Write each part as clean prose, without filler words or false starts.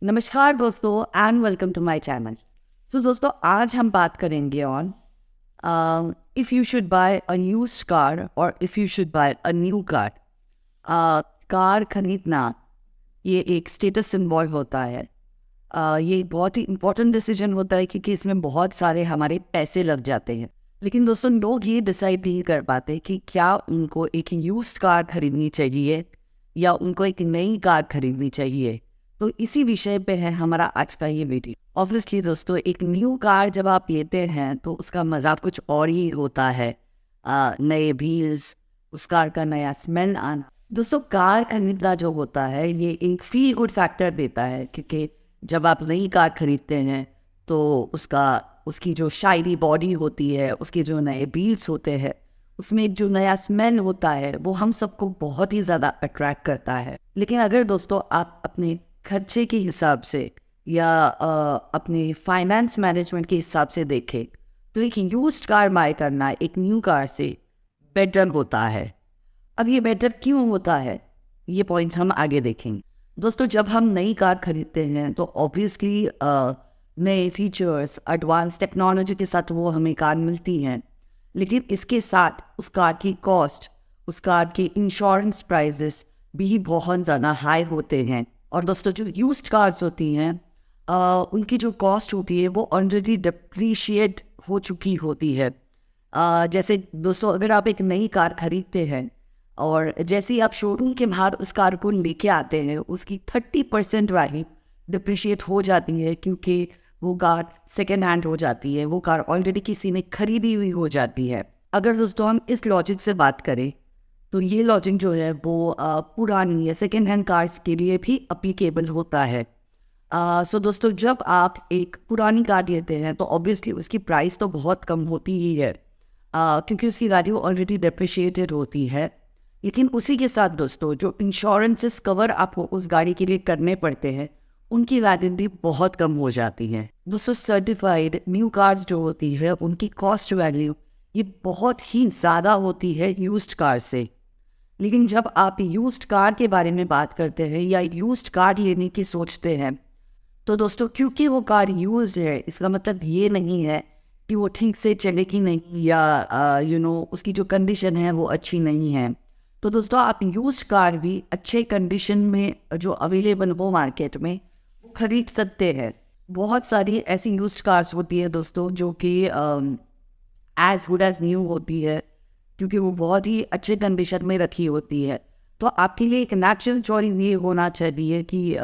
नमस्कार दोस्तों and welcome to my channel. So दोस्तों, आज हम बात करेंगे on if you should buy a used car और if you should buy a new car. Car खरीदना ये एक स्टेटस सिंबल होता है। ये बहुत ही इम्पोर्टेंट डिसीजन होता है क्योंकि इसमें बहुत सारे हमारे पैसे लग जाते हैं। लेकिन दोस्तों, लोग ये डिसाइड नहीं कर पाते कि क्या उनको एक यूज्ड कार खरीदनी चाहिए या उनको एक नई कार खरीदनी चाहिए। तो इसी विषय पे है हमारा आज का ये वीडियो। ऑब्वियसली दोस्तों, एक न्यू कार जब आप लेते हैं तो उसका मज़ा कुछ और ही होता है। नए व्हील्स, उस कार का नया स्मेल आना। दोस्तों, कार खरीदना जो होता है ये एक फील गुड फैक्टर देता है क्योंकि जब आप नई कार खरीदते हैं तो उसकी जो शाइनी बॉडी होती है, उसके जो नए व्हील्स होते हैं, उसमें एक जो नया स्मेल होता है वो हम सबको बहुत ही ज़्यादा अट्रैक्ट करता है। लेकिन अगर दोस्तों आप अपने खर्चे के हिसाब से या अपने फाइनेंस मैनेजमेंट के हिसाब से देखें तो एक यूज्ड कार बाय करना एक न्यू कार से बेटर होता है। अब ये बेटर क्यों होता है, ये पॉइंट्स हम आगे देखेंगे। दोस्तों, जब हम नई कार खरीदते हैं तो ऑब्वियसली नए फीचर्स, एडवांस टेक्नोलॉजी के साथ वो हमें कार मिलती हैं। लेकिन इसके साथ उस कार की कॉस्ट, उस कार के इंश्योरेंस प्राइजेस भी बहुत ज़्यादा हाई होते हैं। और दोस्तों, जो यूज्ड कार्स होती हैं उनकी जो कॉस्ट होती है वो ऑलरेडी डिप्रिशिएट हो चुकी होती है। जैसे दोस्तों, अगर आप एक नई कार खरीदते हैं और जैसे ही आप शोरूम के बाहर उस कार को लेके आते हैं, उसकी 30% वैल्यू डिप्रिशिएट हो जाती है क्योंकि वो कार सेकेंड हैंड हो जाती है, वो कार ऑलरेडी किसी ने खरीदी हुई हो जाती है। अगर दोस्तों हम इस लॉजिक से बात करें तो ये लॉजिक जो है वो पुरानी या सेकेंड हैंड कार्स के लिए भी अप्लीकेबल होता है। सो दोस्तों, जब आप एक पुरानी कार लेते हैं तो ऑब्वियसली उसकी प्राइस तो बहुत कम होती ही है क्योंकि उसकी वैल्यू ऑलरेडी डेप्रिशिएटेड होती है। लेकिन उसी के साथ दोस्तों, जो इंश्योरेंसेस कवर आपको उस गाड़ी के लिए करने पड़ते हैं उनकी वैल्यू भी बहुत कम हो जाती है। दोस्तों, सर्टिफाइड न्यू कार्स जो होती है उनकी कॉस्ट वैल्यू ये बहुत ही ज़्यादा होती है यूज्ड कार से। लेकिन जब आप यूज्ड कार के बारे में बात करते हैं या यूज्ड कार लेने की सोचते हैं तो दोस्तों, क्योंकि वो कार यूज्ड है इसका मतलब ये नहीं है कि वो ठीक से चलेगी नहीं या उसकी जो कंडीशन है वो अच्छी नहीं है। तो दोस्तों, आप यूज्ड कार भी अच्छे कंडीशन में जो अवेलेबल हो मार्केट में वो खरीद सकते हैं। बहुत सारी ऐसी यूज्ड कार्स होती है दोस्तों जो कि एज गुड एज न्यू होती है क्योंकि वो बहुत ही अच्छे कंडीशन में रखी होती है। तो आपके लिए एक नेचुरल चॉइस ये होना चाहिए कि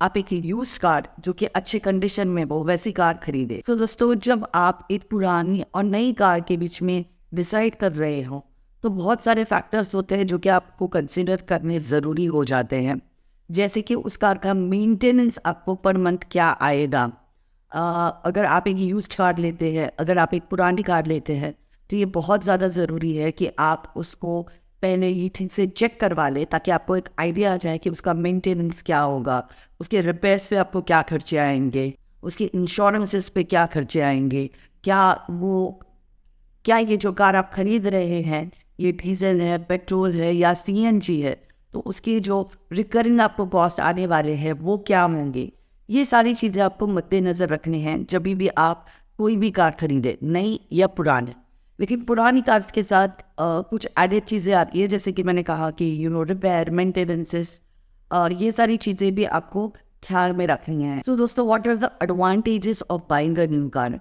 आप एक यूज्ड कार जो कि अच्छे कंडीशन में हो वैसी कार खरीदे। तो दोस्तों, जब आप एक पुरानी और नई कार के बीच में डिसाइड कर रहे हो तो बहुत सारे फैक्टर्स होते हैं जो कि आपको कंसिडर करने ज़रूरी हो जाते हैं। जैसे कि उस कार का मेंटेनेंस आपको पर मंथ क्या आएगा। अगर आप एक यूज्ड कार लेते हैं, अगर आप एक पुरानी कार लेते हैं तो ये बहुत ज़्यादा ज़रूरी है कि आप उसको पहले ही ठीक से चेक करवा लें ताकि आपको एक आइडिया आ जाए कि उसका मेंटेनेंस क्या होगा, उसके रिपेयर्स पे आपको क्या खर्चे आएंगे, उसके इंश्योरेंसेस पे क्या खर्चे आएंगे, क्या ये जो कार आप खरीद रहे हैं ये डीजल है, पेट्रोल है या सीएनजी है, तो उसके जो रिकरिंग आपको कॉस्ट आने वाले हैं वो क्या होंगे। ये सारी चीज़ें आपको मद्देनज़र रखनी हैं जब भी आप कोई भी कार खरीदें, नई या पुरानी। लेकिन पुरानी कार्स के साथ कुछ एडेड चीज़ें आती है, जैसे कि मैंने कहा कि रिपेयर, मेंटेनेंसेस और ये सारी चीज़ें भी आपको ख्याल में रखनी है। सो दोस्तों, what are the advantages of buying a new car.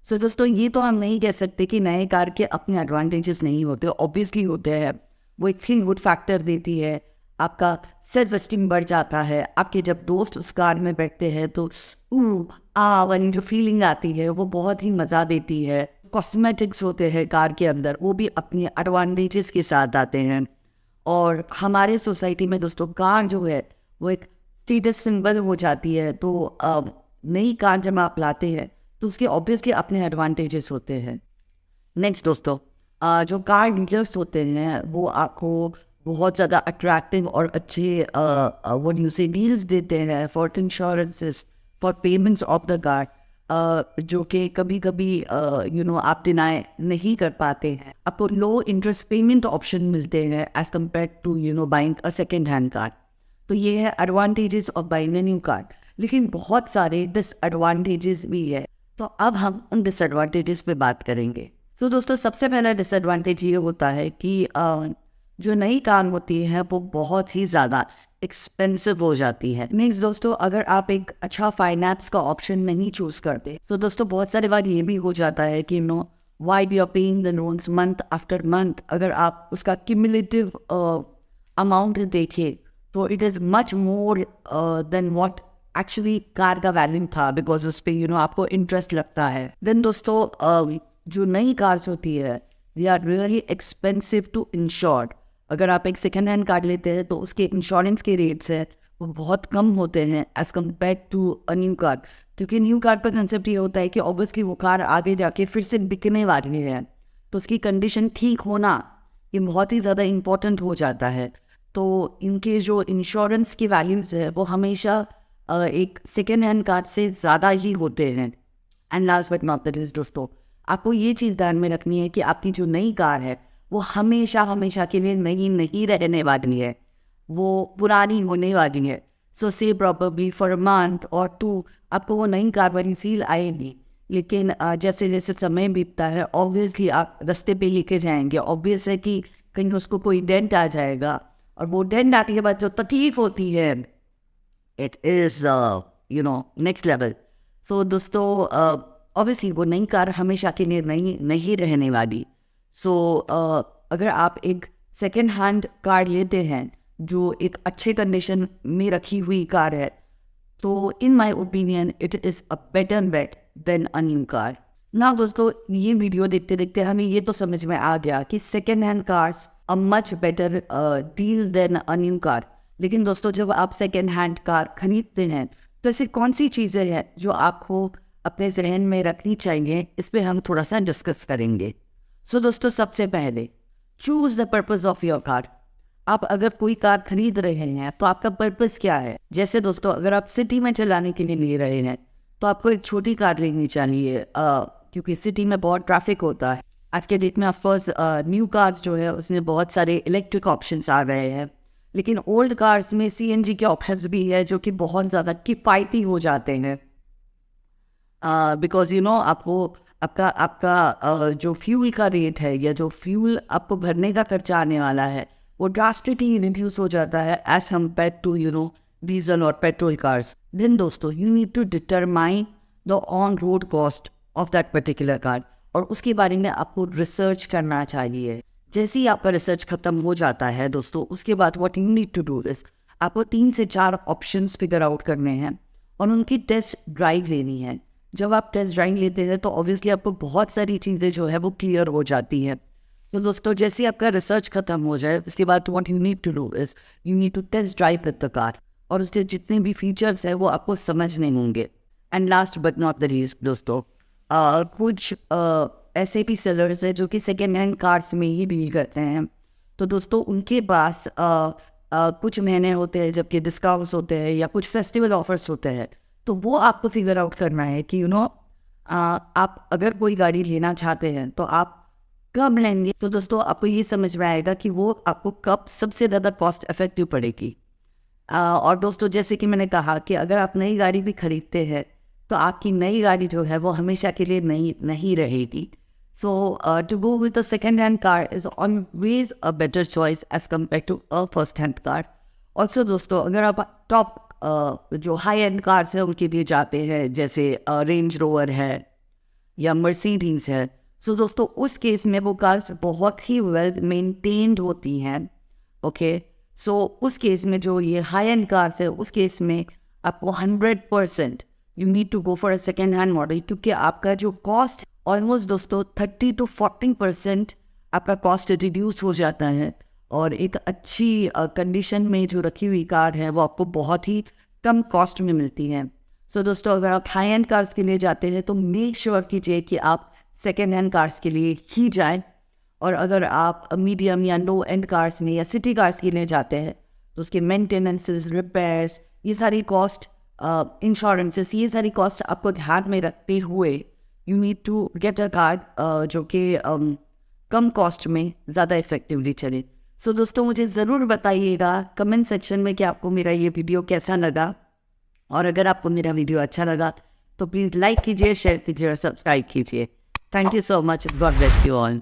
So दोस्तों, ये तो हम नहीं कह सकते कि नए कार के अपने एडवांटेजेस नहीं होते, ऑब्वियसली होते हैं। वो एक फील गुड फैक्टर देती है, आपका सेल्फ एस्टीम बढ़ जाता है। आपके जब दोस्त उस कार में बैठते हैं तो वाली जो फीलिंग आती है वो बहुत ही मज़ा देती है। कॉस्मेटिक्स होते हैं कार के अंदर, वो भी अपने एडवांटेजेस के साथ आते हैं। और हमारे सोसाइटी में दोस्तों, कार जो है वो एक स्टेटस सिंबल हो जाती है। तो नई कार जब आप लाते हैं तो उसके ऑब्वियसली अपने एडवांटेजेस होते हैं। नेक्स्ट दोस्तों, जो कार डीलर्स होते हैं वो आपको बहुत ज़्यादा अट्रैक्टिव और अच्छे वो न्यूज़ डील्स देते हैं for insurances, for payments of the car, जो कि कभी कभी आप डिनाई नहीं कर पाते हैं। आपको लो इंटरेस्ट पेमेंट ऑप्शन मिलते हैं as compare to buying a second hand car. तो ये है advantages of buying a new car. लेकिन बहुत सारे डिसएडवांटेजेस भी है, तो अब हम उन डिसएडवांटेजेस पे बात करेंगे। तो दोस्तों सबसे पहला डिसएडवांटेज ये होता है कि जो नई कार होती है वो बहुत ही ज़्यादा एक्सपेंसिव हो जाती है। नेक्स्ट दोस्तों, अगर आप एक अच्छा फाइनेंस का ऑप्शन नहीं चूज करते तो दोस्तों बहुत सारी बार ये भी हो जाता है कि why you are paying the loans month after month. अगर आप उसका क्यूमुलेटिव अमाउंट देखिए तो it is much more than what actually car का वैल्यू था, बिकॉज उस पर आपको इंटरेस्ट लगता है। देन दोस्तों जो नई कार्स होती है they are really expensive to insure. अगर आप एक सेकेंड हैंड कार लेते हैं तो उसके इंश्योरेंस के रेट्स है वो बहुत कम होते हैं as compared to a new car. क्योंकि न्यू कार का कंसेप्ट ये होता है कि ऑब्वियसली वो कार आगे जाके फिर से बिकने वाली है, तो उसकी कंडीशन ठीक होना ये बहुत ही ज़्यादा इम्पोर्टेंट हो जाता है। तो इनके जो इंश्योरेंस की वैल्यूज़ है वो हमेशा एक सेकेंड हैंड कार से ज़्यादा ही होते हैं। And last but not the least दोस्तों, आपको ये चीज़ ध्यान में रखनी है कि आपकी जो नई कार है वो हमेशा हमेशा के लिए नई नहीं रहने वाली है, वो पुरानी होने वाली है। सो से प्रॉबली फॉर अ मंथ और 2 आपको वो नई कार वाली फील आएगी। लेकिन जैसे जैसे समय बीतता है ऑब्वियसली आप रास्ते पे लेके जाएंगे, ऑब्वियस है कि कहीं उसको कोई डेंट आ जाएगा, और वो डेंट आने के बाद जो तकलीफ होती है इट इज़ नेक्स्ट लेवल। सो दोस्तों ऑब्वियसली वो नई कार हमेशा के लिए नहीं रहने वाली। सो अगर आप एक सेकेंड हैंड कार लेते हैं जो एक अच्छे कंडीशन में रखी हुई कार है, तो in my opinion it is a better bet than a new car. ना दोस्तों ये वीडियो देखते देखते हमें ये तो समझ में आ गया कि second hand cars a much better deal than a new car. लेकिन दोस्तों जब आप सेकेंड हैंड कार खरीदते हैं तो ऐसी कौन सी चीज़ें हैं जो आपको अपने जहन में रखनी चाहिए, इस पर हम थोड़ा सा डिस्कस करेंगे। सो दोस्तों सबसे पहले choose the purpose of your car. आप अगर कोई कार खरीद रहे हैं तो आपका पर्पस क्या है। जैसे दोस्तों अगर आप सिटी में चलाने के लिए ले रहे हैं तो आपको एक छोटी कार लेनी चाहिए, क्योंकि सिटी में बहुत ट्रैफिक होता है। आज के डेट में ऑफकोर्स न्यू कार्स जो है उसमें बहुत सारे इलेक्ट्रिक ऑप्शंस आ गए हैं, लेकिन ओल्ड कार्स में CNG के ऑप्शंस भी है जो कि बहुत ज़्यादा किफ़ायती हो जाते हैं। बिकॉज आपको आपका जो फ्यूल का रेट है या जो फ्यूल आपको भरने का खर्चा आने वाला है वो ड्रास्टिकली रिड्यूस हो जाता है एज कम्पेयर टू डीजल और पेट्रोल कार्स। देन दोस्तों you need to determine the on road cost of that particular car, और उसके बारे में आपको रिसर्च करना चाहिए। जैसे ही आपका रिसर्च खत्म हो जाता है दोस्तों उसके बाद what you need to do is आपको 3 से 4 ऑप्शंस फिगर आउट करने हैं और उनकी टेस्ट ड्राइव लेनी है। जब आप टेस्ट ड्राइव लेते हैं तो ऑब्वियसली आपको बहुत सारी चीज़ें जो है वो क्लियर हो जाती हैं। तो दोस्तों जैसे आपका रिसर्च खत्म हो जाए उसके बाद what you need to do is you need to test drive with the car, और उसके जितने भी फीचर्स हैं वो आपको समझने होंगे। And last but not the least दोस्तों, कुछ ऐसे भी सेलर्स हैं जो कि सेकेंड हैंड कार्स में ही डील करते हैं। तो दोस्तों उनके पास कुछ महीने होते हैं जबकि डिस्काउंट्स होते हैं या कुछ फेस्टिवल ऑफर्स होते हैं, तो वो आपको फिगर आउट करना है कि आप अगर कोई गाड़ी लेना चाहते हैं तो आप कब लेंगे। तो दोस्तों आपको ये समझ में आएगा कि वो आपको कब सबसे ज़्यादा कॉस्ट इफेक्टिव पड़ेगी। और दोस्तों जैसे कि मैंने कहा कि अगर आप नई गाड़ी भी खरीदते हैं तो आपकी नई गाड़ी जो है वो हमेशा के लिए नहीं रहेगी। So to go with a second hand car is always a better choice as compare to a first hand car. Also दोस्तों अगर आप टॉप जो हाई एंड कार्स है उनके लिए जाते हैं, जैसे रेंज रोवर है या मर्सिडीज है, सो दोस्तों उस केस में वो कार्स बहुत ही वेल मेंटेन्ड होती हैं। ओके, सो उस केस में जो ये हाई एंड कार्स है उस केस में आपको 100% you need to go for a second hand model, क्योंकि आपका जो कॉस्ट ऑलमोस्ट दोस्तों 30 to 40% आपका कॉस्ट रिड्यूस हो जाता है, और एक अच्छी कंडीशन में जो रखी हुई कार है वो आपको बहुत ही कम कॉस्ट में मिलती है। सो दोस्तों अगर आप हाई एंड कार्स के लिए जाते हैं तो मेक श्योर कीजिए कि आप सेकेंड हैंड कार्स के लिए ही जाएं, और अगर आप मीडियम या लो एंड कार्स में या सिटी कार्स के लिए जाते हैं तो उसके मेंटेनेंसेस, रिपेयर्स, ये सारी कॉस्ट, इंश्योरेंसेस, ये सारी कॉस्ट आपको ध्यान में रखते हुए you need to get a car जो कि कम कॉस्ट में ज़्यादा इफेक्टिवली चले। सो दोस्तों मुझे ज़रूर बताइएगा कमेंट सेक्शन में कि आपको मेरा ये वीडियो कैसा लगा, और अगर आपको मेरा वीडियो अच्छा लगा तो प्लीज़ लाइक कीजिए, शेयर कीजिए और सब्सक्राइब कीजिए। Thank you so much, God bless you all.